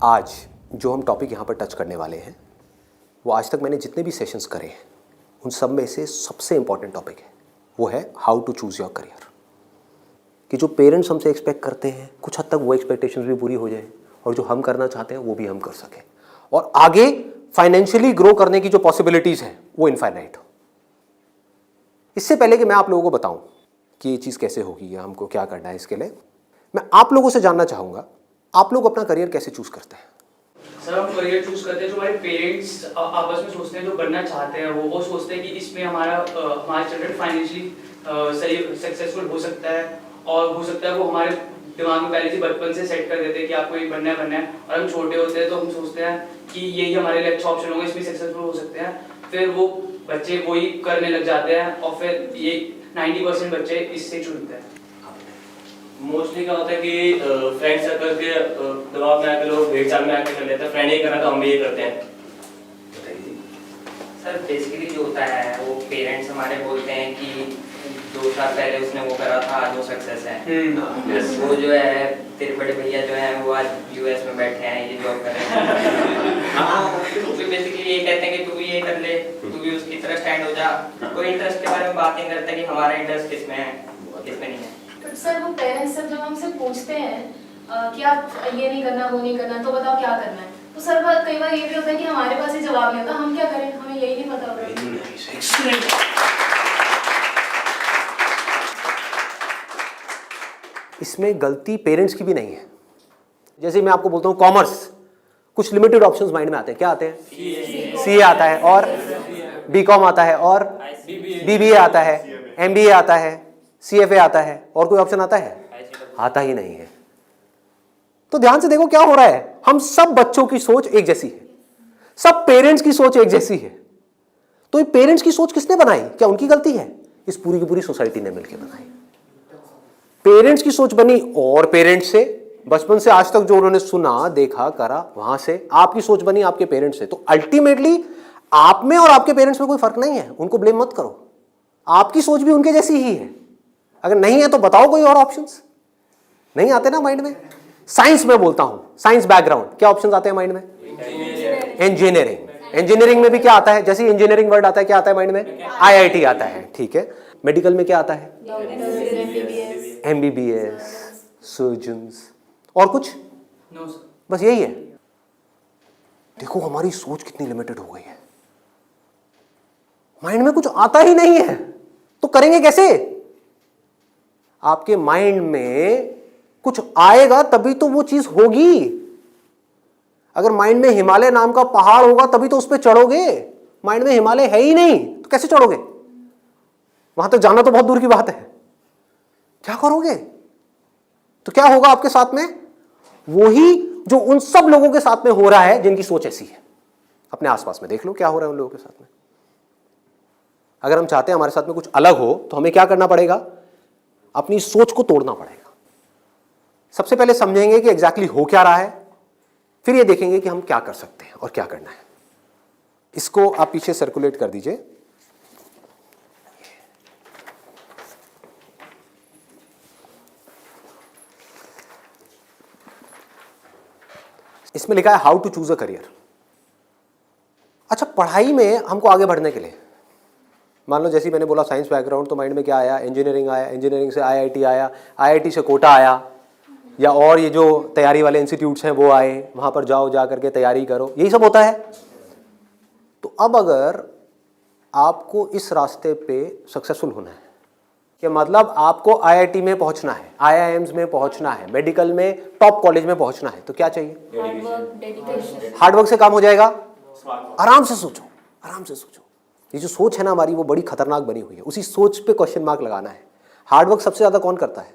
आज जो हम टॉपिक यहाँ पर टच करने वाले हैं वो आज तक मैंने जितने भी सेशंस करे हैं उन सब में से सबसे इम्पॉर्टेंट टॉपिक है, वो है how to choose your career. कि जो पेरेंट्स हमसे एक्सपेक्ट करते हैं कुछ हद तक वो एक्सपेक्टेशंस भी पूरी हो जाए और जो हम करना चाहते हैं वो भी हम कर सकें और आगे फाइनेंशियली ग्रो करने की जो पॉसिबिलिटीज़ हैं वो इनफाइनाइट हो। इससे पहले कि मैं आप लोगों को बताऊं कि ये चीज़ कैसे होगी या हमको क्या करना है, इसके लिए मैं आप लोगों से जानना चाहूँगा आप लोग अपना करियर कैसे चूज़ करते हैं। सर हम करियर चूज करते हैं जो हमारे पेरेंट्स आपस में सोचते हैं, जो बनना चाहते हैं वो सोचते हैं कि इसमें हमारा चिल्ड्रन फाइनेंशियली सही सक्सेसफुल हो सकता है और हो सकता है वो हमारे दिमाग में पहले से बचपन से सेट कर देते हैं कि आपको ये बनना है और हम छोटे होते हैं तो हम सोचते हैं कि यही हमारे लिए अच्छा ऑप्शन होगा, इसमें सक्सेसफुल हो सकते हैं। फिर वो बच्चे वही करने लग जाते हैं और फिर ये 90% बच्चे इससे चुनते हैं। मोस्टली क्या होता है कि फ्रेंड सर्कल के दबाव में आकर लोग भेड़ चाल में आकर कर लेते हैं, फ्रेंड ही करना तो हम भी ये करते हैं। सर बेसिकली जो होता है वो पेरेंट्स हमारे बोलते हैं कि 2 साल पहले उसने वो करा था आज वो सक्सेस है। वो जो है तेरे बड़े भैया जो है वो आज यूएस में बैठे हैं, ये जॉब कर रहे हैं। तो बेसिकली ये कहते हैं कि तू भी ये कर ले, तू भी उसकी तरह स्टैंड हो जा। कोई इंटरेस्ट के बारे में बात नहीं करता कि हमारा इंटरेस्ट किसमें है किसमें नहीं है। तो सर वो पेरेंट्स जब हमसे पूछते हैं कि आप ये नहीं करना वो नहीं करना तो बताओ क्या करना है, तो सर कई बार ये भी होता है कि हमारे पास ये जवाब नहीं होता, हम क्या करें, हमें यही नहीं पता होता। इसमें गलती पेरेंट्स की भी नहीं है। जैसे मैं आपको बोलता हूँ कॉमर्स, कुछ लिमिटेड ऑप्शंस माइंड में आते हैं। क्या आते हैं? सीए आता है और बीकॉम आता है और बीबीए आता है, एमबीए आता है, सीएफए आता है और कोई ऑप्शन आता है? आता ही नहीं है। तो ध्यान से देखो क्या हो रहा है। हम सब बच्चों की सोच एक जैसी है, सब पेरेंट्स की सोच एक जैसी है। तो ये पेरेंट्स की सोच किसने बनाई? क्या उनकी गलती है? इस पूरी की पूरी सोसाइटी ने मिलकर बनाई। पेरेंट्स की सोच बनी और पेरेंट्स से बचपन से आज तक जो उन्होंने सुना देखा करा वहां से आपकी सोच बनी आपके पेरेंट्स से। तो अल्टीमेटली आप में और आपके पेरेंट्स में कोई फर्क नहीं है, उनको ब्लेम मत करो। आपकी सोच भी उनके जैसी ही है। अगर नहीं है तो बताओ कोई और ऑप्शंस। नहीं आते ना माइंड में? साइंस में बोलता हूं, साइंस बैकग्राउंड, क्या ऑप्शंस आते हैं माइंड में? इंजीनियरिंग। इंजीनियरिंग में भी क्या आता है? जैसे इंजीनियरिंग वर्ड आता है क्या आता है माइंड में? आईआईटी आता है। ठीक है। मेडिकल में क्या आता है? एमबीबीएस, सर्जन्स और कुछ? नो सर, बस यही है। देखो हमारी सोच कितनी लिमिटेड हो गई है। माइंड में कुछ आता ही नहीं है तो करेंगे कैसे? आपके माइंड में कुछ आएगा तभी तो वो चीज होगी। अगर माइंड में हिमालय नाम का पहाड़ होगा तभी तो उस पर चढ़ोगे। माइंड में हिमालय है ही नहीं तो कैसे चढ़ोगे? वहां तक जाना तो बहुत दूर की बात है। क्या करोगे? तो क्या होगा आपके साथ में? वही जो उन सब लोगों के साथ में हो रहा है जिनकी सोच ऐसी है। अपने आसपास में देख लो क्या हो रहा है उन लोगों के साथ में। अगर हम चाहते हैं हमारे साथ में कुछ अलग हो तो हमें क्या करना पड़ेगा? अपनी सोच को तोड़ना पड़ेगा। सबसे पहले समझेंगे कि एग्जैक्टली हो क्या रहा है, फिर ये देखेंगे कि हम क्या कर सकते हैं और क्या करना है। इसको आप पीछे सर्कुलेट कर दीजिए। इसमें लिखा है how to choose a career. अच्छा, पढ़ाई में हमको आगे बढ़ने के लिए मान लो जैसे मैंने बोला साइंस बैकग्राउंड, तो माइंड में क्या आया? इंजीनियरिंग आया, इंजीनियरिंग से आईआईटी आया, आईआईटी से कोटा आया, या और ये जो तैयारी वाले इंस्टीट्यूट्स हैं वो आए, वहां पर जाओ, जा करके तैयारी करो, यही सब होता है। तो अब अगर आपको इस रास्ते पे सक्सेसफुल होना है कि मतलब आपको आईआईटी में पहुंचना है, आईआईएम्स में पहुंचना है, मेडिकल में टॉप कॉलेज में पहुंचना है, तो क्या चाहिए? हार्डवर्क से काम हो जाएगा। आराम से सोचो, आराम से सोचो। ये जो सोच है ना हमारी वो बड़ी खतरनाक बनी हुई है। उसी सोच पे क्वेश्चन मार्क लगाना है। हार्डवर्क सबसे ज्यादा कौन करता है?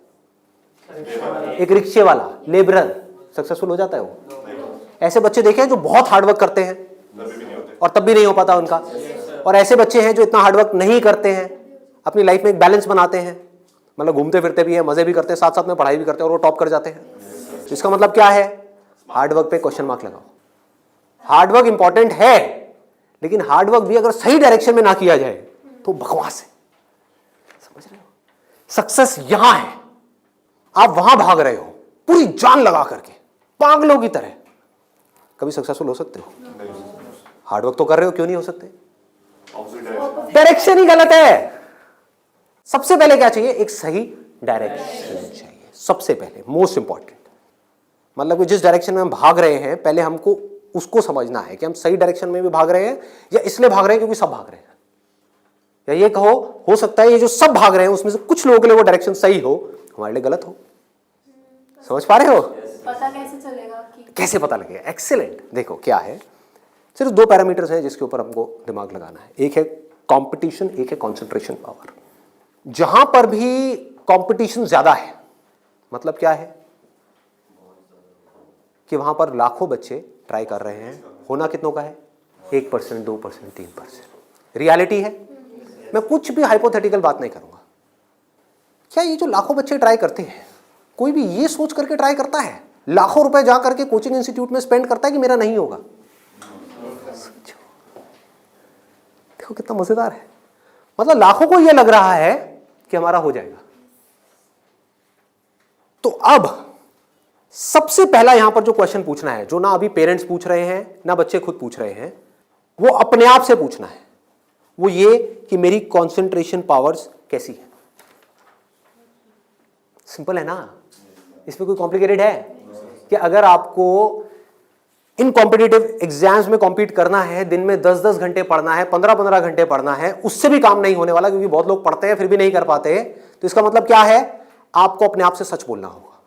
एक रिक्शे वाला, लेबरर सक्सेसफुल हो जाता है वो। ऐसे बच्चे देखे हैं जो बहुत हार्डवर्क करते हैं और तब भी नहीं हो पाता उनका, और ऐसे बच्चे हैं जो इतना हार्डवर्क नहीं करते हैं, अपनी लाइफ में एक बैलेंस बनाते हैं, मतलब घूमते फिरते भी हैं, मजे भी करते हैं, साथ साथ में पढ़ाई भी करते हैं और वो टॉप कर जाते हैं। इसका मतलब क्या है? हार्डवर्क पे क्वेश्चन मार्क लगाओ। हार्डवर्क इंपॉर्टेंट है, लेकिन हार्डवर्क भी अगर सही डायरेक्शन में ना किया जाए तो बकवास है। समझ रहे हो? सक्सेस यहां है, आप वहां भाग रहे हो पूरी जान लगा करके पागलों की तरह, कभी सक्सेसफुल हो सकते हो? हार्डवर्क तो कर रहे हो, क्यों नहीं हो सकते? डायरेक्शन ही गलत है। सबसे पहले क्या चाहिए? एक सही डायरेक्शन चाहिए, सबसे पहले, मोस्ट इंपॉर्टेंट। मतलब कि जिस डायरेक्शन में हम भाग रहे हैं, पहले हमको उसको समझना है कि हम सही डायरेक्शन में भी भाग रहे हैं या इसलिए भाग रहे हैं क्योंकि सब भाग रहे हैं। या ये कहो, हो सकता है ये जो सब भाग रहे हैं उसमें से कुछ लोगों के लिए वो डायरेक्शन सही हो, हमारे लिए गलत हो। समझ पा रहे हो? पता कैसे चलेगा कि कैसे पता लगेगा? एक्सीलेंट। देखो क्या है, सिर्फ 2 पैरामीटर्स हैं जिसके ऊपर हमको दिमाग लगाना है। एक है कंपटीशन, एक है कंसंट्रेशन पावर। जहां पर भी कंपटीशन ज्यादा है, मतलब क्या है कि वहां पर लाखों बच्चे ट्राई कर रहे हैं, होना कितनों का है? 1%, 2%, 3%। रियलिटी है। मैं कुछ भी हाइपोथेटिकल बात नहीं करूंगा। क्या ये जो लाखों बच्चे ट्राई करते हैं, कोई भी ये सोच करके ट्राई करता है, लाखों रुपए जा करके कोचिंग इंस्टीट्यूट में स्पेंड करता है कि मेरा नहीं होगा? देखो कितना मजेदार है। मतलब लाखों को यह लग रहा है कि हमारा हो जाएगा। तो अब सबसे पहला यहां पर जो क्वेश्चन पूछना है, जो ना अभी पेरेंट्स पूछ रहे हैं ना बच्चे खुद पूछ रहे हैं, वो अपने आप से पूछना है। वो ये कि मेरी कंसंट्रेशन पावर्स कैसी है। सिंपल है ना? इसमें कोई कॉम्प्लिकेटेड है? कि अगर आपको इन कॉम्पिटिटिव एग्जाम्स में कॉम्पीट करना है, दिन में 10-10 घंटे पढ़ना है, 15-15 घंटे पढ़ना है, उससे भी काम नहीं होने वाला, क्योंकि बहुत लोग पढ़ते हैं फिर भी नहीं कर पाते। तो इसका मतलब क्या है? आपको अपने आप से सच बोलना होगा।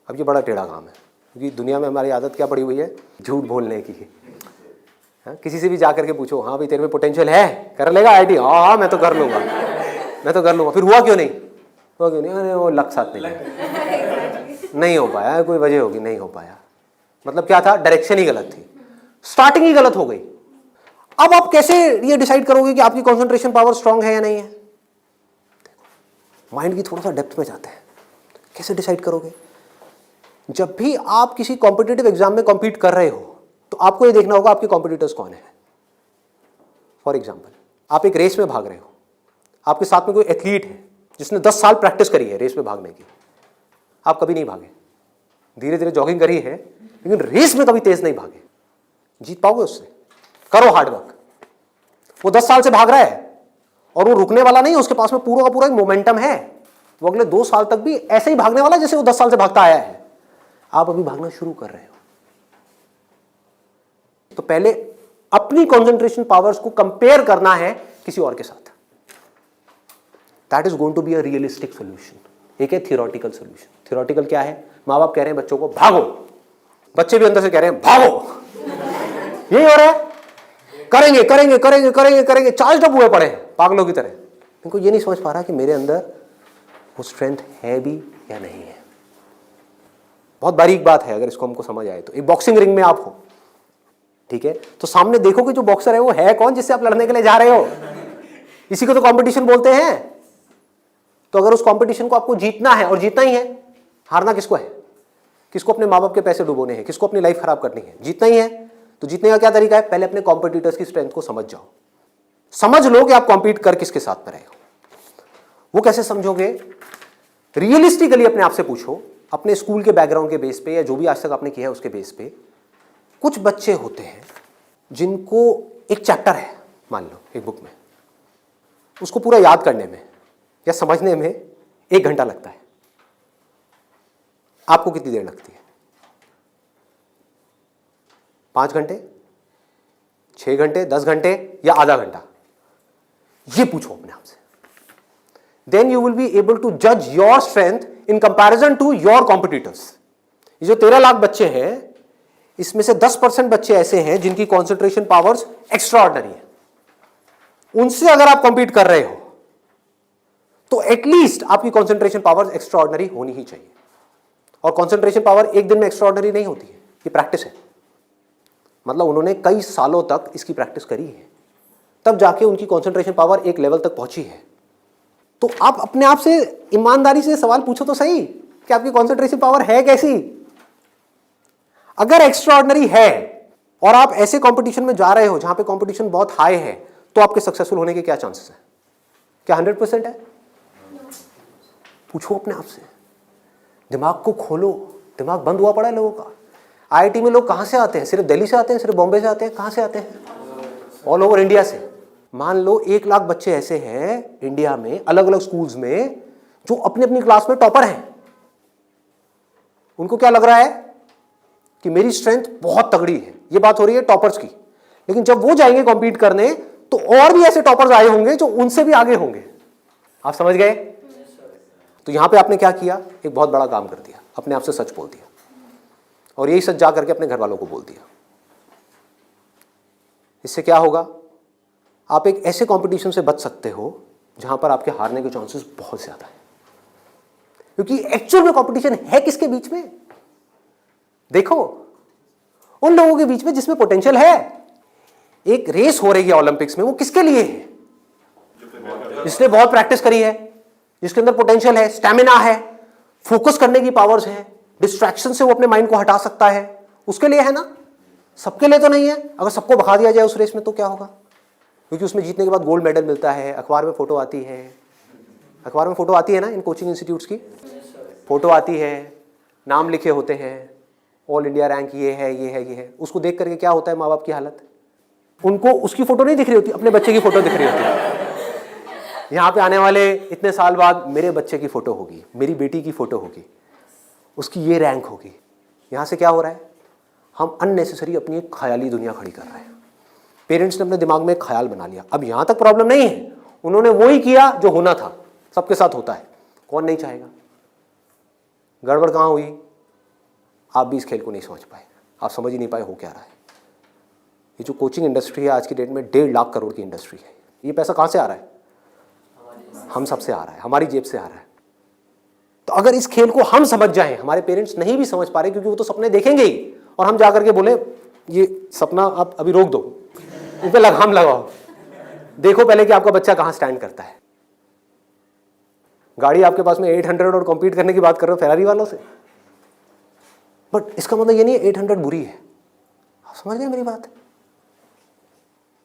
अब ये बड़ा टेढ़ा काम है, क्योंकि दुनिया में हमारी आदत क्या पड़ी हुई है? झूठ बोलने की। हाँ, किसी से भी जाकर के पूछो, हाँ भाई तेरे में पोटेंशियल है, कर लेगा आईटी? हाँ मैं तो कर लूंगा, मैं तो कर लूंगा। फिर हुआ क्यों नहीं? हुआ क्यों नहीं? अरे वो लक साथ नहीं हो पाया, कोई वजह होगी, नहीं हो पाया। मतलब क्या था? डायरेक्शन ही गलत थी, स्टार्टिंग ही गलत हो गई। अब आप कैसे ये डिसाइड करोगे कि आपकी कंसंट्रेशन पावर स्ट्रांग है या नहीं है? माइंड की थोड़ा सा डेप्थ में जाते हैं। कैसे डिसाइड करोगे? जब भी आप किसी कॉम्पिटिटिव एग्जाम में कॉम्पीट कर रहे हो, तो आपको ये देखना होगा आपके कॉम्पिटिटर्स कौन है। फॉर एग्जाम्पल, आप एक रेस में भाग रहे हो, आपके साथ में कोई एथलीट है जिसने 10 साल प्रैक्टिस करी है रेस में भागने की। आप कभी नहीं भागे, धीरे धीरे जॉगिंग करी है, लेकिन रेस में कभी तेज नहीं भागे। जीत पाओगे उससे? करो हार्डवर्क। वो 10 साल से भाग रहा है और वो रुकने वाला नहीं है, उसके पास में पूरा का पूरा एक मोमेंटम है। वो अगले 2 साल तक भी ऐसे ही भागने वाला जैसे वो 10 साल से भागता आया है। आप अभी भागना शुरू कर रहे हो, तो पहले अपनी कंसंट्रेशन पावर्स को कंपेयर करना है किसी और के साथ। That is going to be a realistic solution. एक है थियोरेटिकल सोल्यूशन। थियोरेटिकल क्या है? माँ बाप कह रहे हैं बच्चों को भागो, बच्चे भी अंदर से कह रहे हैं भागो। यही हो रहा है, करेंगे करेंगे करेंगे करेंगे करेंगे, चार्ज अप हुए पड़े हैं पागलों की तरह। इनको ये नहीं समझ पा रहा कि मेरे अंदर वो स्ट्रेंथ है भी या नहीं है। बहुत बारीक बात है, अगर इसको हमको समझ आए तो। एक बॉक्सिंग रिंग में आप हो, ठीक है, तो सामने देखो कि जो बॉक्सर है वो है कौन जिससे आप लड़ने के लिए जा रहे हो। इसी को तो कंपटीशन बोलते हैं। तो अगर उस कंपटीशन को आपको जीतना है, और जीतना ही है, हारना किसको है? किसको अपने माँ बाप के पैसे डुबोने हैं? किसको अपनी लाइफ खराब करनी है? जीतना ही है। तो जीतने का क्या तरीका है? पहले अपने कॉम्पिटिटर्स की स्ट्रेंथ को समझ जाओ। समझ लो कि आप कॉम्पीट कर किसके साथ में रहे हो। वो कैसे समझोगे? रियलिस्टिकली अपने आप से पूछो, अपने स्कूल के बैकग्राउंड के बेस पे या जो भी आज तक आपने किया है उसके बेस पे। कुछ बच्चे होते हैं जिनको एक चैप्टर है, मान लो एक बुक में, उसको पूरा याद करने में या समझने में 1 घंटा लगता है। आपको कितनी देर लगती है? 5 घंटे, 6 घंटे, 10 घंटे या आधा घंटा? ये पूछो अपने आप से। Then you will be able to जज your strength in comparison to your competitors. ये जो 13 लाख बच्चे हैं, इसमें से 10% बच्चे ऐसे हैं जिनकी कंसंट्रेशन पावर्स एक्स्ट्रा ऑर्डिनरी है। उनसे अगर आप कंपीट कर रहे हो तो एटलीस्ट आपकी कंसंट्रेशन पावर्स एक्स्ट्रा ऑर्डिनरी होनी ही चाहिए। और कंसंट्रेशन पावर एक दिन में एक्स्ट्रा ऑर्डिनरी नहीं होती है, ये प्रैक्टिस है। मतलब उन्होंने कई सालों तक इसकी प्रैक्टिस करी है, तब जाके उनकी कंसंट्रेशन पावर एक लेवल तक पहुंची है। तो आप अपने आप से ईमानदारी से सवाल पूछो तो सही कि आपकी कंसंट्रेशन पावर है कैसी। अगर एक्स्ट्रा ऑर्डिनरी है और आप ऐसे कंपटीशन में जा रहे हो जहां पे कंपटीशन बहुत हाई है, तो आपके सक्सेसफुल होने के क्या चांसेस हैं? क्या 100% है? पूछो अपने आप से, दिमाग को खोलो। दिमाग बंद हुआ पड़ा है लोगों का। आईआईटी में लोग कहाँ से आते हैं? सिर्फ दिल्ली से आते हैं, सिर्फ बॉम्बे से आते हैं? कहाँ से आते हैं? ऑल ओवर इंडिया से। मान लो 1 लाख बच्चे ऐसे हैं इंडिया में अलग अलग स्कूल्स में जो अपनी अपनी क्लास में टॉपर हैं। उनको क्या लग रहा है कि मेरी स्ट्रेंथ बहुत तगड़ी है। ये बात हो रही है टॉपर्स की। लेकिन जब वो जाएंगे कॉम्पीट करने तो और भी ऐसे टॉपर्स आए होंगे जो उनसे भी आगे होंगे। आप समझ गए? तो यहां पे आपने क्या किया? एक बहुत बड़ा काम कर दिया, अपने आप से सच बोल दिया और यही सच जा करके अपने घर वालों को बोल दिया। इससे क्या होगा? आप एक ऐसे कंपटीशन से बच सकते हो जहां पर आपके हारने के चांसेस बहुत ज्यादा है, क्योंकि एक्चुअल में कंपटीशन है किसके बीच में? देखो, उन लोगों के बीच में जिसमें पोटेंशियल है। एक रेस हो रही है ओलंपिक्स में, वो किसके लिए है? जिसने बहुत प्रैक्टिस करी है, जिसके अंदर पोटेंशियल है, स्टैमिना है, फोकस करने की पावर्स है, डिस्ट्रैक्शन से वो अपने माइंड को हटा सकता है, उसके लिए है ना। सबके लिए तो नहीं है। अगर सबको भगा दिया जाए उस रेस में तो क्या होगा? क्योंकि उसमें जीतने के बाद गोल्ड मेडल मिलता है, अखबार में फोटो आती है। अखबार में फोटो आती है ना, इन कोचिंग इंस्टीट्यूट्स की फोटो आती है, नाम लिखे होते हैं, ऑल इंडिया रैंक ये है, ये है, ये है। उसको देख करके क्या होता है माँ बाप की हालत? उनको उसकी फोटो नहीं दिख रही होती, अपने बच्चे की फोटो दिख रही होती है। यहाँ पे आने वाले इतने साल बाद मेरे बच्चे की फोटो होगी, मेरी बेटी की फोटो होगी, उसकी ये रैंक होगी। यहाँ से क्या हो रहा है? हम अननेसेसरी अपनी एक ख्याली दुनिया खड़ी कर रहे हैं। पेरेंट्स ने अपने दिमाग में एक ख्याल बना लिया। अब यहाँ तक प्रॉब्लम नहीं है, उन्होंने वो ही किया जो होना था। सबके साथ होता है, कौन नहीं चाहेगा? गड़बड़ कहाँ हुई? आप भी इस खेल को नहीं समझ पाए, आप समझ ही नहीं पाए हो क्या रहा है। ये जो कोचिंग इंडस्ट्री है आज की डेट में 1.5 लाख करोड़ की इंडस्ट्री है। ये पैसा कहाँ से आ रहा है? हम सबसे आ रहा है, हमारी जेब से आ रहा है। तो अगर इस खेल को हम समझ जाएं, हमारे पेरेंट्स नहीं भी समझ पा रहे क्योंकि वो तो सपने देखेंगे ही, और हम जाकर के बोले ये सपना आप अभी रोक दो, इन पे लगाम लगाओ, देखो पहले कि आपका बच्चा कहाँ स्टैंड करता है। गाड़ी आपके पास में 800 और कॉम्पीट करने की बात कर रहे हो फेरारी वालों से, बट इसका मतलब ये नहीं है 800 बुरी है। आप समझ गए मेरी बात?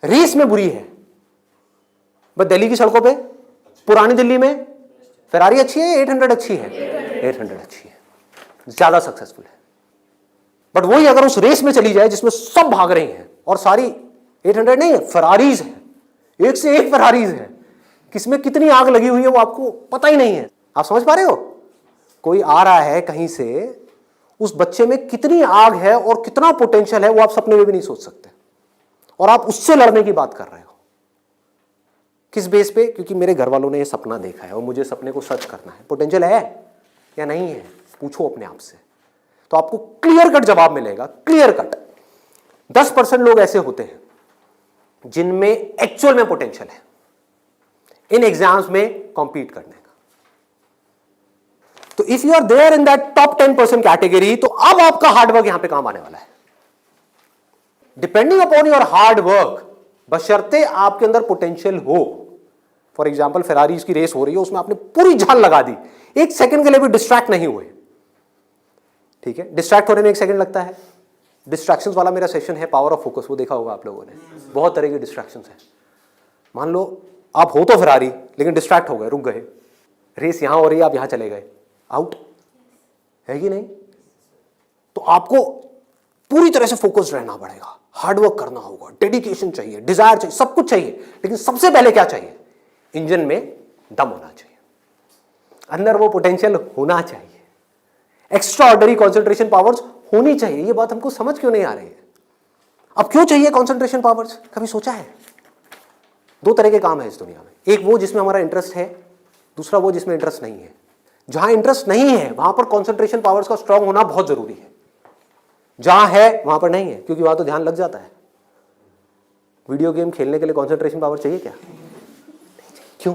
रेस में बुरी है, बट दिल्ली की सड़कों पे, पुरानी दिल्ली में फेरारी अच्छी है, 800 अच्छी है? 800 अच्छी है, ज्यादा सक्सेसफुल है। बट वही अगर उस रेस में चली जाए जिसमें सब भाग रहे हैं और सारी 800 नहीं है, फेरारीज है, एक से एक फेरारीज है, किसमें कितनी आग लगी हुई है वो आपको पता ही नहीं है। आप समझ पा रहे हो? कोई आ रहा है कहीं से, उस बच्चे में कितनी आग है और कितना पोटेंशियल है वो आप सपने में भी नहीं सोच सकते, और आप उससे लड़ने की बात कर रहे हो। किस बेस पे? क्योंकि मेरे घर वालों ने ये सपना देखा है और मुझे सपने को सच करना है। पोटेंशियल है या नहीं है? पूछो अपने आप से, तो आपको क्लियर कट जवाब मिलेगा। क्लियर कट 10% लोग ऐसे होते हैं जिनमें एक्चुअल में पोटेंशियल है इन एग्जाम्स में कॉम्पीट करने का। तो if you are there in that top 10% category, तो अब आपका हार्डवर्क यहां पे काम आने वाला है। Depending upon your hard work, बशर्ते आपके अंदर पोटेंशियल हो। फॉर एग्जाम्पल फेरारीज की रेस हो रही है, उसमें आपने पूरी जान लगा दी, एक सेकंड के लिए भी डिस्ट्रैक्ट नहीं हुए। ठीक है, डिस्ट्रैक्ट होने में 1 सेकंड लगता है। डिस्ट्रैक्शंस वाला मेरा सेशन है पावर ऑफ फोकस, वो देखा होगा आप लोगों ने। बहुत तरह की डिस्ट्रैक्शंस है। मान लो आप हो तो फेरारी, लेकिन डिस्ट्रैक्ट हो गए, रुक गए, रेस यहां हो रही है, आप यहां चले गए, आउट है कि नहीं? तो आपको पूरी तरह से फोकस्ड रहना पड़ेगा, हार्डवर्क करना होगा, डेडिकेशन चाहिए, डिजायर चाहिए, सब कुछ चाहिए। लेकिन सबसे पहले क्या चाहिए? इंजन में दम होना चाहिए, अंदर वो पोटेंशियल होना चाहिए, एक्स्ट्रा ऑर्डिनरी कॉन्सेंट्रेशन पावर्स होनी चाहिए। ये बात हमको समझ क्यों नहीं आ रही है? अब क्यों चाहिए कॉन्सेंट्रेशन पावर्स? कभी सोचा है? 2 तरह के काम है इस दुनिया में, एक वो जिसमें हमारा इंटरेस्ट है, दूसरा वो जिसमें इंटरेस्ट नहीं है। जहां इंटरेस्ट नहीं है वहां पर कॉन्सेंट्रेशन पावर्स का स्ट्रांग होना बहुत जरूरी है, जहां है वहां पर नहीं है, क्योंकि वहां तो ध्यान लग जाता है। वीडियो गेम खेलने के लिए कॉन्सेंट्रेशन पावर चाहिए क्या? क्यों?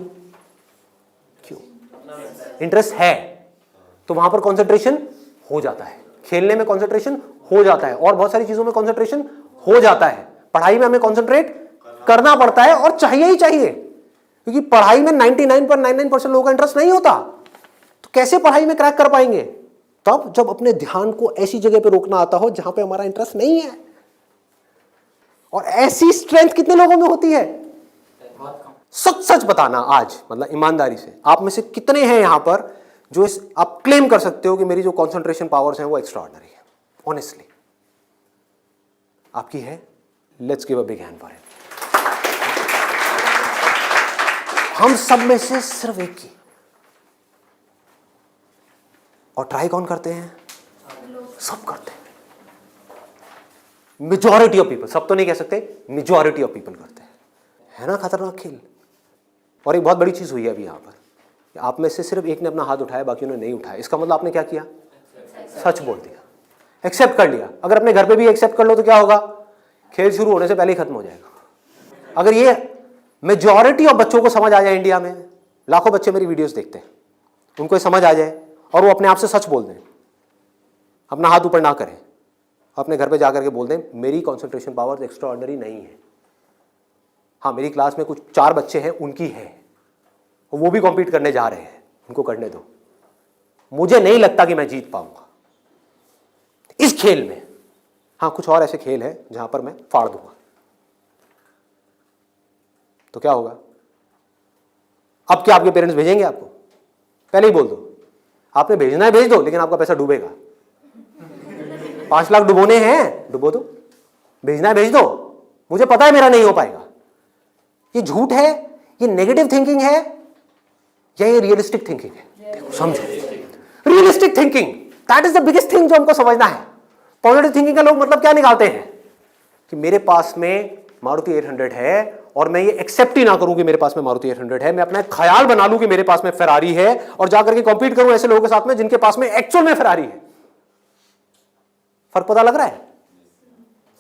क्यों? इंटरेस्ट है तो वहां पर कॉन्सेंट्रेशन हो जाता है, खेलने में कॉन्सेंट्रेशन हो जाता है, और बहुत सारी चीजों में कॉन्सेंट्रेशन हो जाता है। पढ़ाई में हमें कॉन्सेंट्रेट करना पड़ता है और चाहिए ही चाहिए, क्योंकि पढ़ाई में 99.99% लोगों का इंटरेस्ट नहीं होता, तो कैसे पढ़ाई में क्रैक कर पाएंगे? तब जब अपने ध्यान को ऐसी जगह पे रोकना आता हो जहां पे हमारा इंटरेस्ट नहीं है। और ऐसी स्ट्रेंथ कितने लोगों में होती है? सच सच बताना आज, मतलब ईमानदारी से, आप में से कितने हैं यहां पर जो आप क्लेम कर सकते हो कि मेरी जो कॉन्सेंट्रेशन पावर्स हैं वो एक्स्ट्राऑर्डिनरी है? ऑनेस्टली आपकी है, let's give a big hand for it. हम सब में से सिर्फ एक की, और ट्राई कौन करते हैं? सब करते हैं। मेजॉरिटी ऑफ पीपल, सब तो नहीं कह सकते, मेजॉरिटी ऑफ पीपल करते हैं। है ना खतरनाक खेल। और एक बहुत बड़ी चीज हुई है अभी यहां पर, आप में से सिर्फ एक ने अपना हाथ उठाया, बाकी ने नहीं उठाया। इसका मतलब आपने क्या किया? सच बोल दिया, एक्सेप्ट कर लिया। अगर अपने घर पे भी एक्सेप्ट कर लो तो क्या होगा? खेल शुरू होने से पहले ही खत्म हो जाएगा। अगर ये मेजॉरिटी ऑफ बच्चों को समझ आ जाए, इंडिया में लाखों बच्चे मेरी वीडियोस देखते हैं, उनको ये समझ आ जाए और वो अपने आप से सच बोल दें, अपना हाथ ऊपर ना करें, अपने घर पे जाकर के बोल दें मेरी कंसंट्रेशन पावर एक्स्ट्रा ऑर्डिनरी नहीं है। हाँ, मेरी क्लास में कुछ 4 बच्चे हैं, उनकी है, वो भी कॉम्पीट करने जा रहे हैं, उनको करने दो। मुझे नहीं लगता कि मैं जीत पाऊंगा इस खेल में। हाँ, कुछ और ऐसे खेल हैं जहां पर मैं फाड़ दूंगा, तो क्या होगा? अब क्या आपके पेरेंट्स भेजेंगे आपको? पहले ही बोल दो, आपने भेजना है भेज दो, लेकिन आपका पैसा डूबेगा। 5 लाख डुबोने हैं, डुबो दो। भेजना है भेज दो, मुझे पता है मेरा नहीं हो पाएगा। ये झूठ है, ये नेगेटिव थिंकिंग है, या ये रियलिस्टिक थिंकिंग है? समझो, realistic thinking, that is the biggest thing जो हमको समझना है। पॉजिटिव थिंकिंग का लोग मतलब क्या निकालते हैं कि मेरे पास में मारुति 800 है और मैं ये एक्सेप्ट ही ना करूं कि मेरे पास में मारुति 800 है, मैं अपना एक ख्याल बना लूं कि मेरे पास में फेरारी है और जाकर के कॉम्पीट करूं ऐसे लोगों के साथ में जिनके पास में एक्चुअल में फेरारी है। फर्क पता लग रहा है?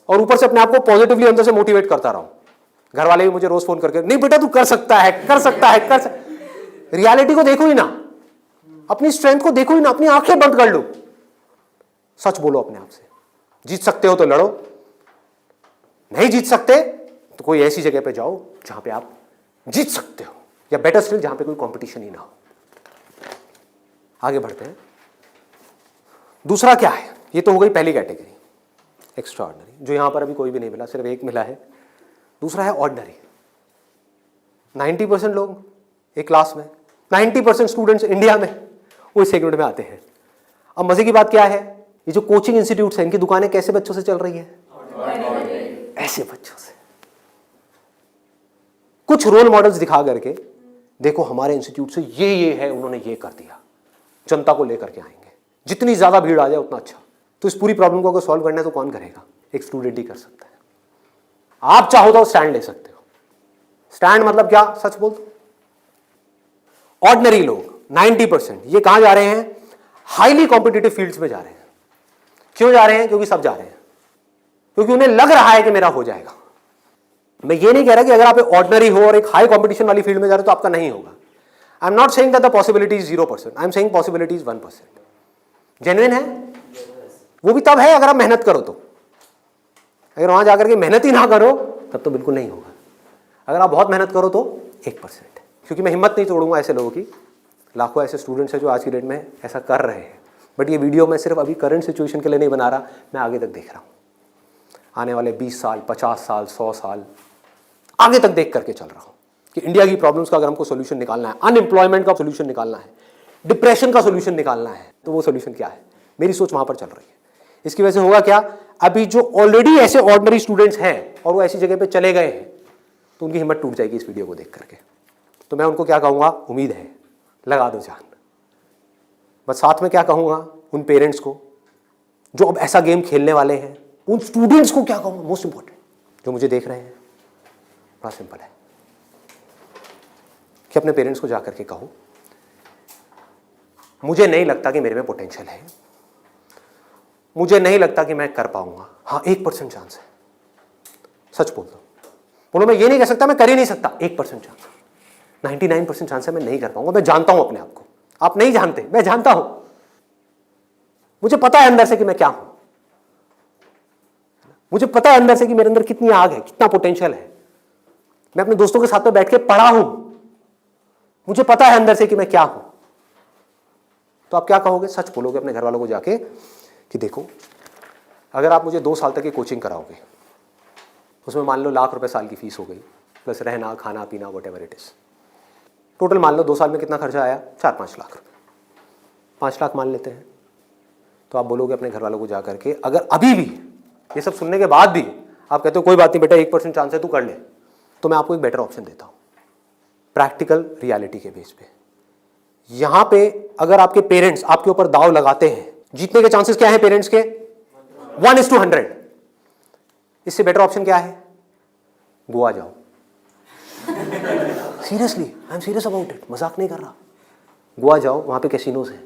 और ऊपर से अपने आप को पॉजिटिवली अंदर से मोटिवेट करता रहा हूं। घर वाले भी मुझे रोज फोन करके, नहीं बेटा तू कर सकता है, कर सकता है, कर सकता। रियलिटी को देखो ही ना, अपनी स्ट्रेंथ को देखो ही ना, अपनी आंखें बंद कर लो, सच बोलो अपने आप से। जीत सकते हो तो लड़ो, नहीं जीत सकते तो कोई ऐसी जगह पे जाओ जहां पे आप जीत सकते हो, या बेटर स्टिल जहां पे कोई कंपटीशन ही ना हो। आगे बढ़ते हैं। दूसरा क्या है? ये तो हो गई पहली कैटेगरी, एक्स्ट्रा ऑर्डिनरी, जो यहां पर अभी कोई भी नहीं मिला, सिर्फ एक मिला है। दूसरा है ऑर्डिनरी। 90% लोग एक क्लास में, 90% स्टूडेंट्स इंडिया में वो इस सेगमेंट में आते हैं। अब मजे की बात क्या है, ये जो कोचिंग इंस्टीट्यूट्स हैं, इनकी दुकानें कैसे बच्चों से चल रही है? ऐसे बच्चों से। कुछ रोल मॉडल्स दिखा करके, देखो हमारे इंस्टीट्यूट से ये है, उन्होंने ये कर दिया, जनता को लेकर के आएंगे, जितनी ज्यादा भीड़ आ जाए उतना अच्छा। तो इस पूरी प्रॉब्लम को अगर सॉल्व करना है तो कौन करेगा? एक स्टूडेंट ही कर सकता है। आप चाहो तो स्टैंड ले सकते हो। स्टैंड मतलब क्या? सच बोल दो। ऑर्डिनरी लोग 90% ये कहां जा रहे हैं? हाईली कॉम्पिटिटिव फील्ड्स में जा रहे हैं। क्यों जा रहे हैं? क्योंकि सब जा रहे हैं, क्योंकि उन्हें लग रहा है कि मेरा हो जाएगा। मैं ये नहीं कह रहा कि अगर आप ऑर्डिनरी हो और एक हाई कॉम्पिटिशन वाली फील्ड में जा रहे हो तो आपका नहीं होगा। I am not saying that the possibility is 0%, I am saying possibility is 1%। Genuine है वो भी तब है अगर आप मेहनत करो तो। अगर वहां जाकर के मेहनत ही ना करो तब तो बिल्कुल नहीं होगा। अगर आप बहुत मेहनत करो तो 1%। क्योंकि मैं हिम्मत नहीं तोड़ूंगा ऐसे लोगों की। लाखों ऐसे स्टूडेंट्स हैं जो आज की डेट में ऐसा कर रहे हैं, बट ये वीडियो मैं सिर्फ अभी करंट सिचुएशन के लिए नहीं बना रहा, मैं आगे तक देख रहा हूँ। आने वाले 20 साल, 50 साल, 100 साल आगे तक देख करके चल रहा हूँ कि इंडिया की प्रॉब्लम्स का अगर हमको सोल्यूशन निकालना है, अनएम्प्लॉयमेंट का सोल्यूशन निकालना है, डिप्रेशन का सोल्यूशन निकालना है, तो वो सोल्यूशन क्या है? मेरी सोच वहां पर चल रही है। इसकी वजह से होगा क्या? अभी जो ऑलरेडी ऐसे ऑर्डिनरी स्टूडेंट्स हैं और वो ऐसी जगह पे चले गए हैं, तो उनकी हिम्मत टूट जाएगी इस वीडियो को देख करके। तो मैं उनको क्या कहूँगा? उम्मीद है, लगा दो जान। बस साथ में क्या कहूँगा उन पेरेंट्स को जो अब ऐसा गेम खेलने वाले हैं, उन स्टूडेंट्स को क्या कहूँगा? मोस्ट इंपॉर्टेंट जो मुझे देख रहे हैं, बड़ा सिंपल है कि अपने पेरेंट्स को जाकर के कहो मुझे नहीं लगता कि मेरे में पोटेंशियल है, मुझे नहीं लगता कि मैं कर पाऊंगा। हाँ, 1% चांस है। सच बोल दो, बोलो मैं ये नहीं कह सकता मैं कर ही नहीं सकता, 1% चांस, 99% चांस है मैं नहीं कर पाऊंगा। मैं जानता हूं अपने आप को, आप नहीं जानते, मैं जानता हूं। मुझे पता है अंदर से कि मैं क्या हूं, मुझे पता है अंदर से कि मेरे अंदर कितनी आग है, कितना पोटेंशियल है। मैं अपने दोस्तों के साथ में बैठ के पढ़ा हूं, मुझे पता है अंदर से कि मैं क्या हूं। तो आप क्या कहोगे? सच बोलोगे अपने घर वालों को जाके कि देखो अगर आप मुझे 2 साल तक की कोचिंग कराओगे, उसमें मान लो लाख रुपए साल की फीस हो गई, प्लस रहना खाना पीना what ever it is, total मान लो 2 साल में कितना खर्चा आया? 4-5 लाख रुपए, 5 लाख मान लेते हैं। तो आप बोलोगे अपने घर वालों को जाकर के, अगर अभी भी ये सब सुनने के बाद भी आप कहते हो कोई बात नहीं बेटा 1% चांस है तू कर ले, तो मैं आपको एक बेटर ऑप्शन देता हूं प्रैक्टिकल रियलिटी के बेस पे। यहां पे अगर आपके पेरेंट्स आपके ऊपर दाव लगाते हैं, जीतने के चांसेस क्या है पेरेंट्स के? 1:100। इससे बेटर ऑप्शन क्या है? गोवा जाओ। Seriously, I am serious about it, मजाक नहीं कर रहा। गोवा जाओ, वहां पे कैसीनोज हैं,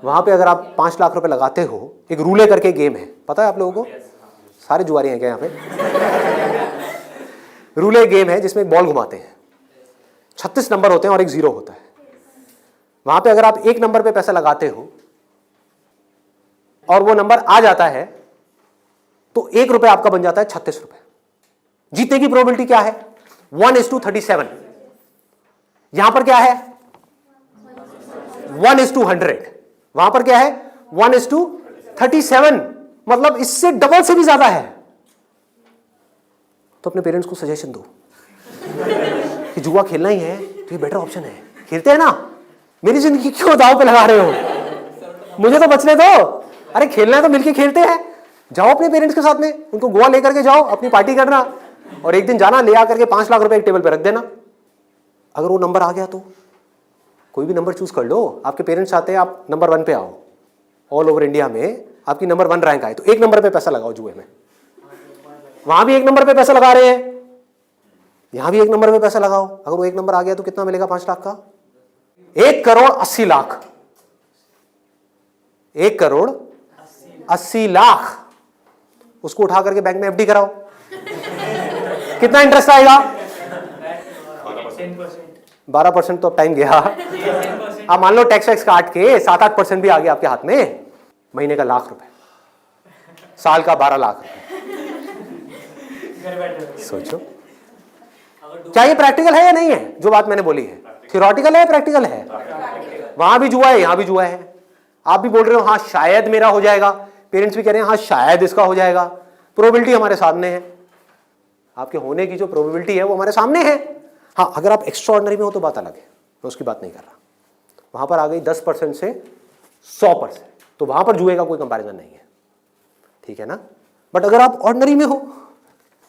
वहां पे अगर आप 5 लाख रुपए लगाते हो, एक रूले करके गेम है, पता है आप लोगों को? सारे जुआरी हैं क्या यहाँ पे? रूले गेम है जिसमें एक बॉल घुमाते हैं, 36 नंबर होते हैं और एक 0 होता है। वहां पे अगर आप 1 नंबर पे पैसा लगाते हो और वो नंबर आ जाता है तो 1 रुपए आपका बन जाता है 36 रुपए। जीतने की प्रोबेबिलिटी क्या है? 1:37। यहां पर क्या है? 1:100। वहां पर क्या है? 1:37, मतलब इससे डबल से भी ज्यादा है। तो अपने पेरेंट्स को सजेशन दो कि जुआ खेलना ही है तो ये बेटर ऑप्शन है, खेलते हैं ना। मेरी जिंदगी क्यों दांव पे लगा रहे हो? मुझे तो बचने दो। अरे खेलना है तो मिलके खेलते हैं। जाओ अपने पेरेंट्स के साथ में, उनको गोवा लेकर के जाओ, अपनी पार्टी करना, और एक दिन जाना ले आकर के 5 लाख रुपए एक टेबल पे रख देना। अगर वो नंबर आ गया तो कोई भी नंबर चूज कर लो। आपके पेरेंट्स चाहते हैं आप नंबर 1 पे आओ, ऑल ओवर इंडिया में आपकी नंबर 1 रैंक आए, तो 1 नंबर पे पैसा लगाओ जुए में। वहां भी 1 नंबर पे पैसा लगा रहे हैं, यहां भी 1 नंबर पे पैसा लगाओ। अगर वो 1 नंबर आ गया तो कितना मिलेगा? 5 लाख का 1,80,00,000। 1,80,00,000 उसको उठा करके बैंक में एफडी कराओ। कितना इंटरेस्ट आएगा? 12%। तो अब टाइम गया। आप मान लो टैक्स वैक्स काट के 7-8% भी आ गया आपके हाथ में, महीने का 1,00,000 रुपए, साल का 12 लाख रुपए। सोचो क्या ये प्रैक्टिकल है या नहीं है? जो बात मैंने बोली है थियोरेटिकल है, प्रैक्टिकल है। वहां भी जुआ है, यहां भी जुआ है। आप भी बोल रहे हो हाँ शायद मेरा हो जाएगा, पेरेंट्स भी कह रहे हैं हाँ शायद इसका हो जाएगा। प्रोबेबिलिटी हमारे सामने है, आपके होने की जो प्रोबेबिलिटी है वो हमारे सामने है। हाँ अगर आप एक्स्ट्राऑर्डिनरी में हो तो बात अलग है, मैं उसकी बात नहीं कर रहा। वहां पर आ गई 10% से 100%, तो वहां पर जुए का कोई कंपैरिजन नहीं है, ठीक है ना। बट अगर आप ऑर्डिनरी में हो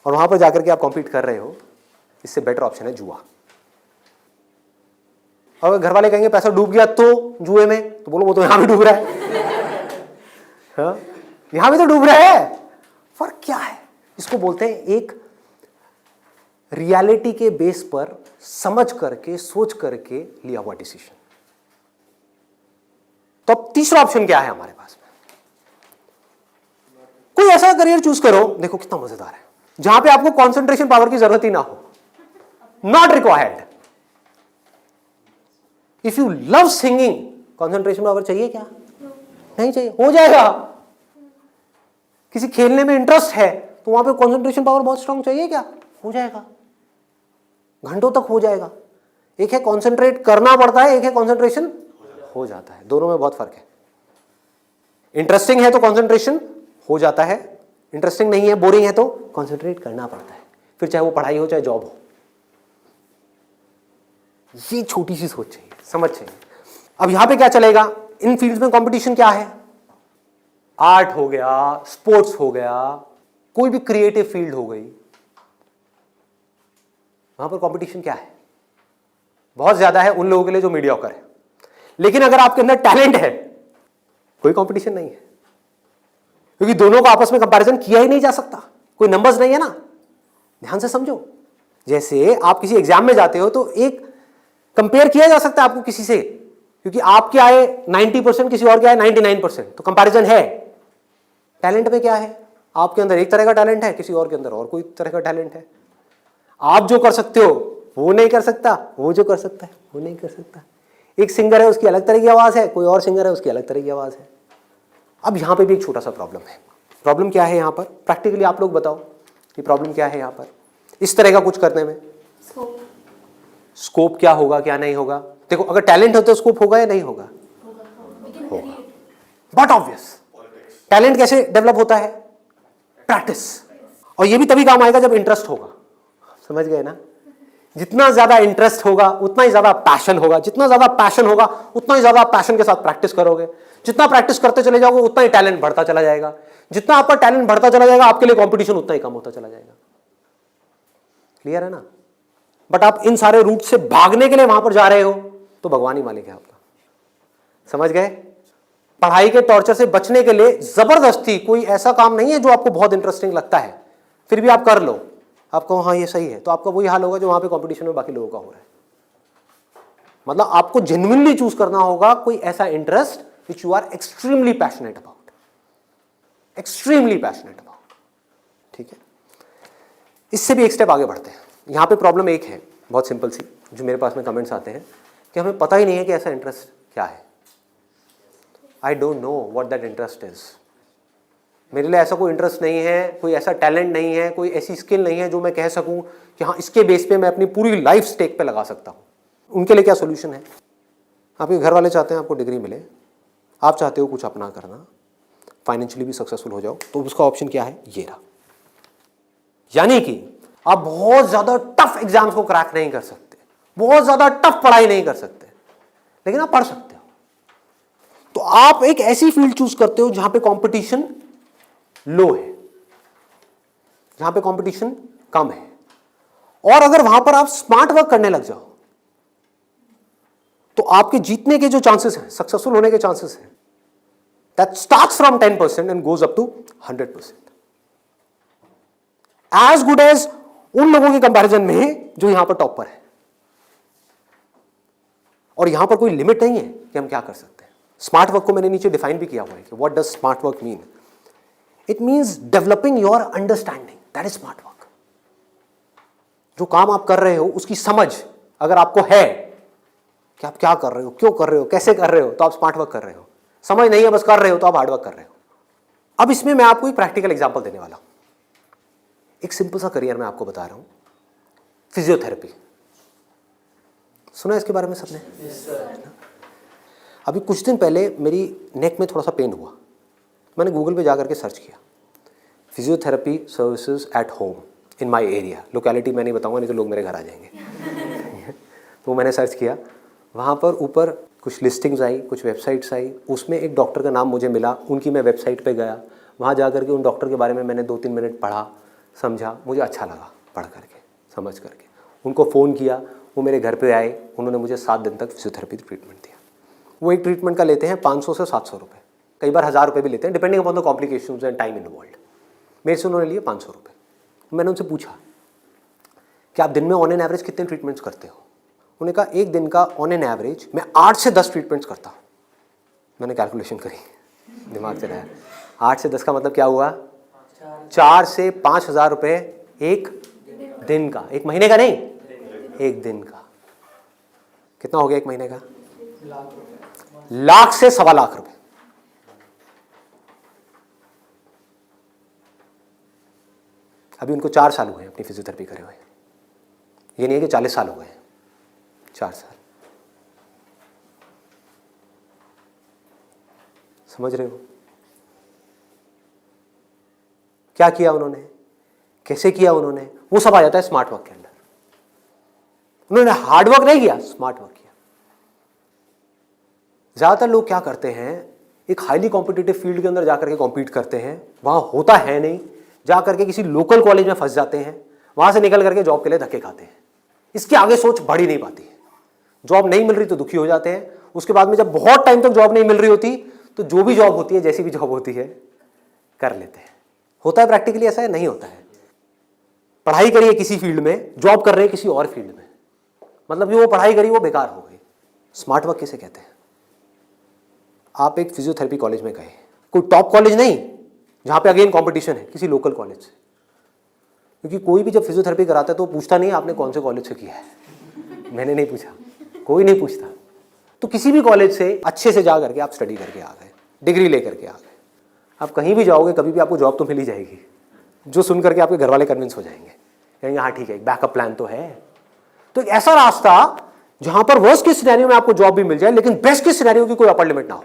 और वहां पर जाकर के आप कॉम्पीट कर रहे हो, इससे बेटर ऑप्शन है जुआ। अगर घर वाले कहेंगे पैसा डूब गया तो जुए में, तो बोलो वो तो यहां भी डूब रहा है। हाँ? यहां भी तो डूब रहा है। फर्क क्या है? इसको बोलते हैं एक रियलिटी के बेस पर समझ करके सोच करके लिया हुआ डिसीजन। तो अब तीसरा ऑप्शन क्या है हमारे पास में? कोई ऐसा करियर चूज करो, देखो कितना मजेदार है, जहां पे आपको कंसंट्रेशन पावर की जरूरत ही ना हो, not required. If you love singing, concentration power चाहिए क्या? नहीं चाहिए, हो जाएगा। किसी खेलने में इंटरेस्ट है तो वहां पे कंसंट्रेशन पावर बहुत स्ट्रांग चाहिए क्या? हो जाएगा, घंटों तक हो जाएगा। एक है कंसंट्रेट करना पड़ता है, एक है कंसंट्रेशन हो जाता है। दोनों में बहुत फर्क है। इंटरेस्टिंग है तो कंसंट्रेशन हो जाता है, इंटरेस्टिंग नहीं है, बोरिंग है तो कंसंट्रेट करना पड़ता है, फिर चाहे वो पढ़ाई हो चाहे जॉब हो। ये छोटी सी सोच चाहिए, समझ चाहिए। अब यहां पे क्या चलेगा? इन फील्ड्स में कंपटीशन क्या है? आर्ट हो गया, स्पोर्ट्स हो गया, कोई भी क्रिएटिव फील्ड हो गई, वहां पर कंपटीशन क्या है? बहुत ज्यादा है उन लोगों के लिए जो मीडियोकर है। लेकिन अगर आपके अंदर टैलेंट है, कोई कंपटीशन नहीं है, क्योंकि दोनों का आपस में कंपैरिजन किया ही नहीं जा सकता, कोई नंबर्स नहीं है ना। ध्यान से समझो, जैसे आप किसी एग्जाम में जाते हो तो एक कंपेयर किया जा सकता है आपको किसी से, क्योंकि आपके आए 90%, किसी और के आए 99%, तो कंपैरिजन है। टैलेंट में क्या है? आपके अंदर एक तरह का टैलेंट है, किसी और के अंदर और कोई तरह का टैलेंट है। आप जो कर सकते हो वो नहीं कर सकता, वो जो कर सकता है वो नहीं कर सकता। एक सिंगर है उसकी अलग तरह की आवाज है, कोई और सिंगर है उसकी अलग तरह की आवाज है। अब यहां पे भी एक छोटा सा प्रॉब्लम है। प्रॉब्लम क्या है यहां पर? प्रैक्टिकली आप लोग बताओ कि प्रॉब्लम क्या है यहां पर इस तरह का कुछ करने में? स्कोप क्या होगा, क्या नहीं होगा? देखो अगर टैलेंट हो तो स्कोप होगा या नहीं होगा? होगा। बट ऑब्वियस, टैलेंट कैसे डेवलप होता है? प्रैक्टिस। और ये भी तभी काम आएगा जब इंटरेस्ट होगा। समझ गए ना? जितना ज्यादा इंटरेस्ट होगा उतना ही ज्यादा पैशन होगा, जितना ज्यादा पैशन होगा उतना ही ज्यादा पैशन के साथ प्रैक्टिस करोगे, जितना प्रैक्टिस करते चले जाओगे उतना ही टैलेंट बढ़ता चला जाएगा, जितना आपका टैलेंट बढ़ता चला जाएगा आपके लिए कंपटीशन उतना ही कम होता चला जाएगा। क्लियर है ना? बट आप इन सारे रूट से भागने के लिए वहां पर जा रहे हो तो भगवान ही मालिक है आपका। समझ गए? पढ़ाई के टॉर्चर से बचने के लिए जबरदस्ती कोई ऐसा काम नहीं है जो आपको बहुत इंटरेस्टिंग लगता है फिर भी आप कर लो, आपको हाँ ये सही है, तो आपका वही हाल होगा जो वहां पे कंपटीशन में बाकी लोगों का हो रहा है। मतलब आपको जेन्युइनली चूज करना होगा कोई ऐसा interest which you are extremely passionate about, extremely passionate about. ठीक है, इससे भी एक स्टेप आगे बढ़ते हैं। यहां पे प्रॉब्लम एक है बहुत सिंपल सी, जो मेरे पास में कमेंट्स आते हैं कि हमें पता ही नहीं है कि ऐसा इंटरेस्ट क्या है। I don't know what that interest is. मेरे लिए ऐसा कोई इंटरेस्ट नहीं है, कोई ऐसा टैलेंट नहीं है, कोई ऐसी स्किल नहीं है जो मैं कह सकूं कि हाँ इसके बेस पे मैं अपनी पूरी लाइफ स्टेक पे लगा सकता हूं। उनके लिए क्या सोल्यूशन है? आपके घर वाले चाहते हैं आपको डिग्री मिले, आप चाहते हो कुछ अपना करना, फाइनेंशियली भी सक्सेसफुल हो जाओ, तो उसका ऑप्शन क्या है? ये रहा। यानी कि आप बहुत ज्यादा टफ एग्जाम्स को क्रैक नहीं कर सकते, बहुत ज्यादा टफ पढ़ाई नहीं कर सकते, लेकिन आप पढ़ सकते हो। तो आप एक ऐसी फील्ड चूज करते हो जहां पे कंपटीशन लो है, जहां पे कंपटीशन कम है, और अगर वहां पर आप स्मार्ट वर्क करने लग जाओ तो आपके जीतने के जो चांसेस हैं, सक्सेसफुल होने के चांसेस हैं, that starts from 10% and goes up to 100%, as good as उन लोगों के कंपैरिजन में जो यहां पर टॉप पर है। और यहां पर कोई लिमिट नहीं है कि हम क्या कर सकते हैं। स्मार्ट वर्क को मैंने नीचे डिफाइन भी किया हुआ है कि what does smart work mean. It means developing your understanding, that is smart work. जो काम आप कर रहे हो उसकी समझ अगर आपको है कि आप क्या कर रहे हो, क्यों कर रहे हो, कैसे कर रहे हो, तो आप स्मार्ट वर्क कर रहे हो। समझ नहीं है बस कर रहे हो तो आप हार्ड वर्क कर रहे हो। अब इसमें मैं आपको एक प्रैक्टिकल एग्जांपल देने वाला हूं। एक सिंपल सा करियर मैं आपको बता रहा हूं, फिजियोथेरेपी। सुना है इसके बारे में सबने? Yes sir. अभी कुछ दिन पहले मेरी नेक में थोड़ा सा पेन हुआ, मैंने गूगल पे जाकर के सर्च किया physiotherapy services at home in my area. Locality मैं नहीं बताऊंगा नहीं तो लोग मेरे घर आ जाएंगे। तो मैंने सर्च किया, वहाँ पर ऊपर कुछ लिस्टिंग्स आई, कुछ वेबसाइट्स आई, उसमें एक डॉक्टर का नाम मुझे मिला, उनकी मैं वेबसाइट पे गया, वहाँ जा कर के उन डॉक्टर के बारे में मैंने 2-3 मिनट पढ़ा, समझा, मुझे अच्छा लगा पढ़ करके, समझ करके। उनको फ़ोन किया, वो मेरे घर पे आए, उन्होंने मुझे 7 दिन तक फिजियोथेरेपी ट्रीटमेंट दिया। वो एक ट्रीटमेंट का लेते हैं 500 से 700 रुपये, कई बार 1000 रुपये भी लेते हैं, depending upon the complications and time involved. मेरे से उन्होंने लिए 500 रुपये। मैंने उनसे पूछा कि आप दिन में ऑन एन एवरेज कितने ट्रीटमेंट्स करते हो? उन्होंने कहा एक दिन का ऑन एन एवरेज मैं 8 से 10 ट्रीटमेंट्स करता हूँ। मैंने कैलकुलेशन करी, दिमाग चलाया, 8 से 10 का मतलब क्या हुआ? 4 से 5,000 रुपये एक दिन का, एक महीने का नहीं, एक दिन का। कितना हो गया एक महीने का? लाख से 1.25 लाख रुपए। अभी उनको 4 साल हुए अपनी फिजियोथेरेपी करे हुए। ये नहीं है कि 40 साल हो गए, 4 साल। समझ रहे हो क्या किया उन्होंने, कैसे किया उन्होंने? वो सब आ जाता है स्मार्ट वर्क के अंदर। उन्होंने हार्ड वर्क नहीं किया, स्मार्ट वर्क किया। ज्यादातर लोग क्या करते हैं, एक हाईली कॉम्पिटिटिव फील्ड के अंदर जाकर के कॉम्पीट करते हैं, वहां होता है नहीं, जाकर के किसी लोकल कॉलेज में फंस जाते हैं, वहां से निकल करके जॉब के लिए धक्के खाते हैं। इसके आगे सोच बढ़ ही नहीं पाती है। जॉब नहीं मिल रही तो दुखी हो जाते हैं, उसके बाद में जब बहुत टाइम तक जॉब नहीं मिल रही होती तो जो भी जॉब होती है, जैसी भी जॉब होती है, कर लेते हैं। होता है प्रैक्टिकली ऐसा है? नहीं होता है। पढ़ाई करिए किसी फील्ड में, जॉब कर रहे हैं किसी और फील्ड में, मतलब जो वो पढ़ाई करी वो बेकार हो गई। स्मार्ट वर्क किसे कहते हैं? आप एक फिजियोथेरेपी कॉलेज में गए, कोई टॉप कॉलेज नहीं जहां पे अगेन कंपटीशन है, किसी लोकल कॉलेज से। क्योंकि कोई भी जब फिजियोथेरेपी कराता है तो पूछता नहीं आपने कौन से कॉलेज से किया है। मैंने नहीं पूछा, कोई नहीं पूछता। तो किसी भी कॉलेज से अच्छे से जा करके आप स्टडी करके आ गए, डिग्री लेकर के आ गए। आप कहीं भी जाओगे कभी भी आपको जॉब तो मिल ही जाएगी, जो सुन करके आपके घर वाले कन्विंस हो जाएंगे, कहेंगे हाँ ठीक है एक बैकअप प्लान तो है। तो एक ऐसा रास्ता जहां पर वर्स्ट केस सिनेरियो में आपको जॉब भी मिल जाए लेकिन बेस्ट केस सिनेरियो की कोई अपर लिमिट ना हो।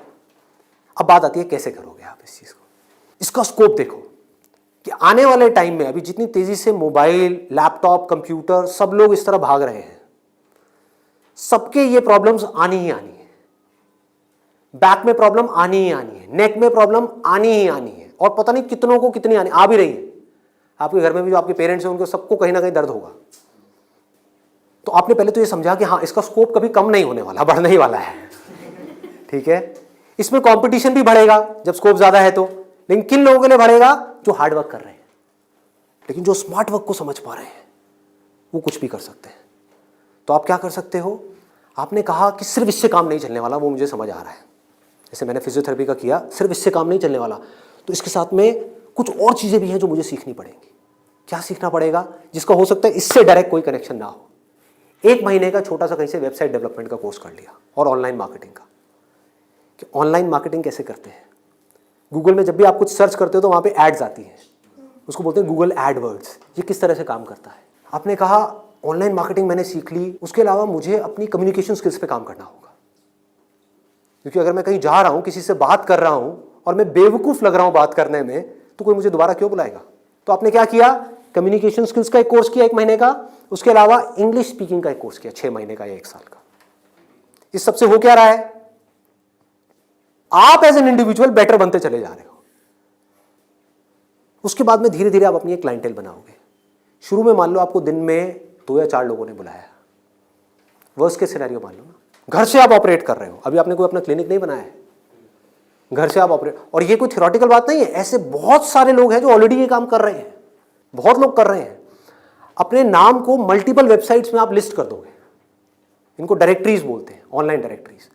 अब बात आती है कैसे करोगे आप इस चीज को। इसका स्कोप देखो, कि आने वाले टाइम में अभी जितनी तेजी से मोबाइल, लैपटॉप, कंप्यूटर सब लोग इस तरह भाग रहे हैं, सबके ये प्रॉब्लम्स आनी ही आनी है। बैक में प्रॉब्लम आनी ही आनी है, नेक में प्रॉब्लम आनी ही आनी है, और पता नहीं कितनों को कितनी आनी आ भी रही है। आपके घर में भी जो आपके पेरेंट्स हैं उनको सबको कहीं ना कहीं दर्द होगा। तो आपने पहले तो ये समझा कि हाँ, इसका स्कोप कभी कम नहीं होने वाला, बढ़ने ही वाला है। ठीक है, इसमें कंपटीशन भी बढ़ेगा जब स्कोप ज्यादा है तो, लेकिन किन लोगों के लिए बढ़ेगा? जो हार्ड वर्क कर रहे हैं, लेकिन जो स्मार्ट वर्क को समझ पा रहे हैं वो कुछ भी कर सकते हैं। तो आप क्या कर सकते हो? आपने कहा कि सिर्फ इससे काम नहीं चलने वाला, वो मुझे समझ आ रहा है, जैसे मैंने फिजियोथेरेपी का किया, सिर्फ इससे काम नहीं चलने वाला, तो इसके साथ में कुछ और चीजें भी हैं जो मुझे सीखनी पड़ेंगी। क्या सीखना पड़ेगा? जिसका हो सकता है इससे डायरेक्ट कोई कनेक्शन ना हो। 1 महीने का छोटा सा कहीं से वेबसाइट डेवलपमेंट का कोर्स कर लिया, और ऑनलाइन मार्केटिंग का, कि ऑनलाइन मार्केटिंग कैसे करते हैं। गूगल में जब भी आप कुछ सर्च करते हो तो वहां पे एड्स आती हैं, उसको बोलते हैं गूगल एडवर्ड्स। ये किस तरह से काम करता है। आपने कहा ऑनलाइन मार्केटिंग मैंने सीख ली, उसके अलावा मुझे अपनी कम्युनिकेशन स्किल्स पे काम करना होगा, क्योंकि अगर मैं कहीं जा रहा हूं, किसी से बात कर रहा हूं और मैं बेवकूफ लग रहा हूं बात करने में, तो कोई मुझे दोबारा क्यों बुलाएगा। तो आपने क्या किया? कम्युनिकेशन स्किल्स का एक कोर्स किया 1 महीने का, उसके अलावा इंग्लिश स्पीकिंग का एक कोर्स किया 6 महीने का या 1 साल का। इस सबसे हो क्या रहा है? आप एज एन इंडिविजुअल बेटर बनते चले जा रहे हो। उसके बाद में धीरे धीरे आप अपनी एक क्लाइंटेल बनाओगे। शुरू में मान लो आपको दिन में 2 या 4 लोगों ने बुलाया, वर्स्ट के सिनेरियो मान लो ना, घर से आप ऑपरेट कर रहे हो, अभी आपने कोई अपना क्लिनिक नहीं बनाया है, घर से आप ऑपरेट, और ये कोई थ्योरेटिकल बात नहीं है, ऐसे बहुत सारे लोग हैं जो ऑलरेडी ये काम कर रहे हैं, बहुत लोग कर रहे हैं। अपने नाम को मल्टीपल वेबसाइट्स में आप लिस्ट कर दोगे, इनको डायरेक्टरीज बोलते हैं, ऑनलाइन डायरेक्टरीज।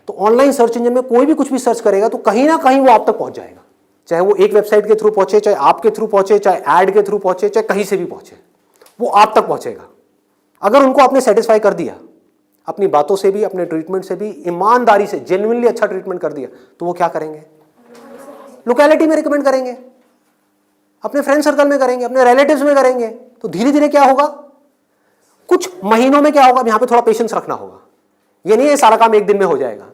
तो ऑनलाइन सर्च इंजन में कोई भी कुछ भी सर्च करेगा तो कहीं ना कहीं वो आप तक पहुंच जाएगा, चाहे वो एक वेबसाइट के थ्रू पहुंचे, चाहे आपके थ्रू पहुंचे, चाहे एड के थ्रू पहुंचे, चाहे कहीं से भी पहुंचे, वो आप तक पहुंचेगा। अगर उनको आपने सेटिस्फाई कर दिया, अपनी बातों से भी, अपने ट्रीटमेंट से भी, ईमानदारी से, जेन्युइनली अच्छा ट्रीटमेंट कर दिया, तो वो क्या करेंगे? लोकेलिटी में रिकमेंड करेंगे, अपने फ्रेंड सर्कल में करेंगे, अपने रिलेटिव्स में करेंगे। तो धीरे धीरे क्या होगा? कुछ महीनों में क्या होगा? यहां पे थोड़ा पेशेंस रखना होगा। ये नहीं है सारा काम 1 दिन में हो जाएगा।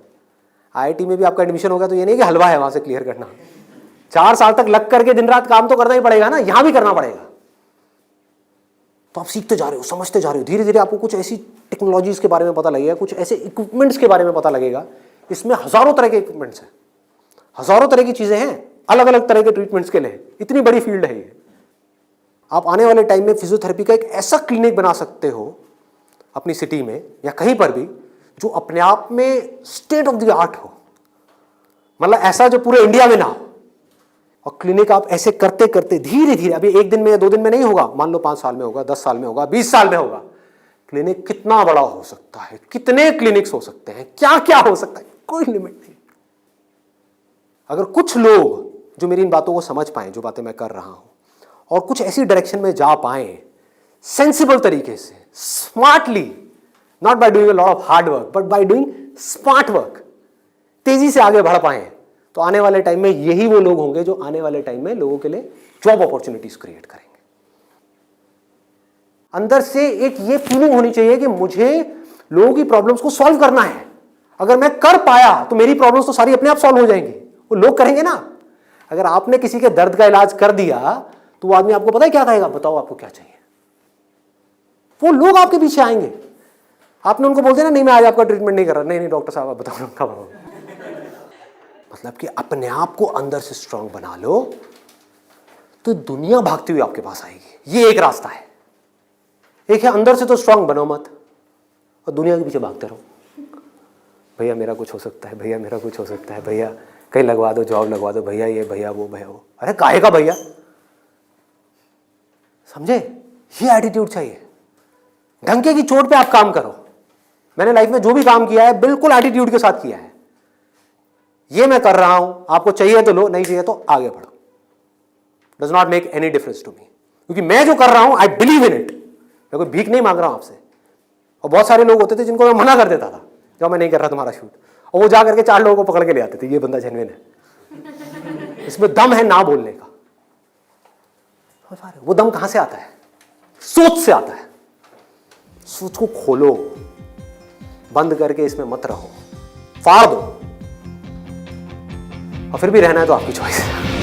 आईआईटी में भी आपका एडमिशन होगा तो ये नहीं कि हलवा है वहां से क्लियर करना, 4 साल तक लग करके दिन रात काम तो करना ही पड़ेगा ना, यहां भी करना पड़ेगा। तो आप सीखते जा रहे हो, समझते जा रहे हो, धीरे धीरे आपको कुछ ऐसी टेक्नोलॉजीज के बारे में पता लगेगा, कुछ ऐसे इक्विपमेंट्स के बारे में पता लगेगा। इसमें हजारों तरह के इक्विपमेंट्स हैं, हजारों तरह की चीजें हैं, अलग अलग तरह के ट्रीटमेंट्स के लिए। इतनी बड़ी फील्ड है ये। आप आने वाले टाइम में फिजियोथेरेपी का एक ऐसा क्लिनिक बना सकते हो अपनी सिटी में या कहीं पर भी, जो अपने आप में स्टेट ऑफ द आर्ट हो, मतलब ऐसा जो पूरे इंडिया में ना हो। और क्लिनिक आप ऐसे करते करते धीरे धीरे, अभी 1 दिन में या 2 दिन में नहीं होगा, मान लो 5 साल में होगा, 10 साल में होगा, 20 साल में होगा। क्लिनिक कितना बड़ा हो सकता है, कितने क्लिनिक्स हो सकते हैं, क्या क्या हो सकता है, कोई लिमिट नहीं। अगर कुछ लोग जो मेरी इन बातों को समझ पाए, जो बातें मैं कर रहा हूं, और कुछ ऐसी डायरेक्शन में जा पाए सेंसिबल तरीके से, smartly, not by doing a lot of hard work but by doing smart work, तेजी से आगे बढ़ पाए, तो आने वाले टाइम में यही वो लोग होंगे जो आने वाले टाइम में लोगों के लिए जॉब अपॉर्चुनिटीज क्रिएट करेंगे। अंदर से एक ये फीलिंग होनी चाहिए कि मुझे लोगों की प्रॉब्लम्स को सॉल्व करना है। अगर मैं कर पाया तो मेरी प्रॉब्लम्स तो सारी अपने आप सॉल्व हो जाएंगी, वो लोग करेंगे ना। अगर आपने किसी के दर्द का इलाज कर दिया तो वो आदमी आपको पता है क्या कहेगा? बताओ आपको क्या चाहिए। वो लोग आपके पीछे आएंगे। आपने उनको बोल दिया ना, नहीं मैं आज आपका ट्रीटमेंट नहीं कर रहा, नहीं डॉक्टर साहब आप बताओ कब आओ। मतलब कि अपने आप को अंदर से स्ट्रांग बना लो तो दुनिया भागती हुई आपके पास आएगी। ये एक रास्ता है। एक है अंदर से तो स्ट्रांग बनो मत और दुनिया के पीछे भागते रहो। भैया मेरा कुछ हो सकता है, भैया मेरा कुछ हो सकता है, भैया कहीं लगवा दो, जॉब लगवा दो, भैया ये भैया वो भैया वो। अरे काहे का भैया, समझे? ये एटीट्यूड चाहिए। डंके की चोट पे आप काम करो। मैंने लाइफ में जो भी काम किया है बिल्कुल एटीट्यूड के साथ किया है। ये मैं कर रहा हूं, आपको चाहिए तो लो, नहीं चाहिए तो आगे बढ़ो। Does not make any difference to me, क्योंकि मैं जो कर रहा हूं आई बिलीव इन इट। मैं कोई भीख नहीं मांग रहा हूं आपसे। और बहुत सारे लोग होते थे जिनको मैं मना कर देता था, जब मैं नहीं कर रहा तुम्हारा शूट, और वो जा करके 4 लोगों को पकड़ के ले आते थे, ये बंदा जेन्युइन है, इसमें दम है ना बोलने का। वो दम कहां से आता है? सोच से आता है। सोच को खोलो, बंद करके इसमें मत रहो, फाड़ दो। और फिर भी रहना है तो आपकी चॉइस है।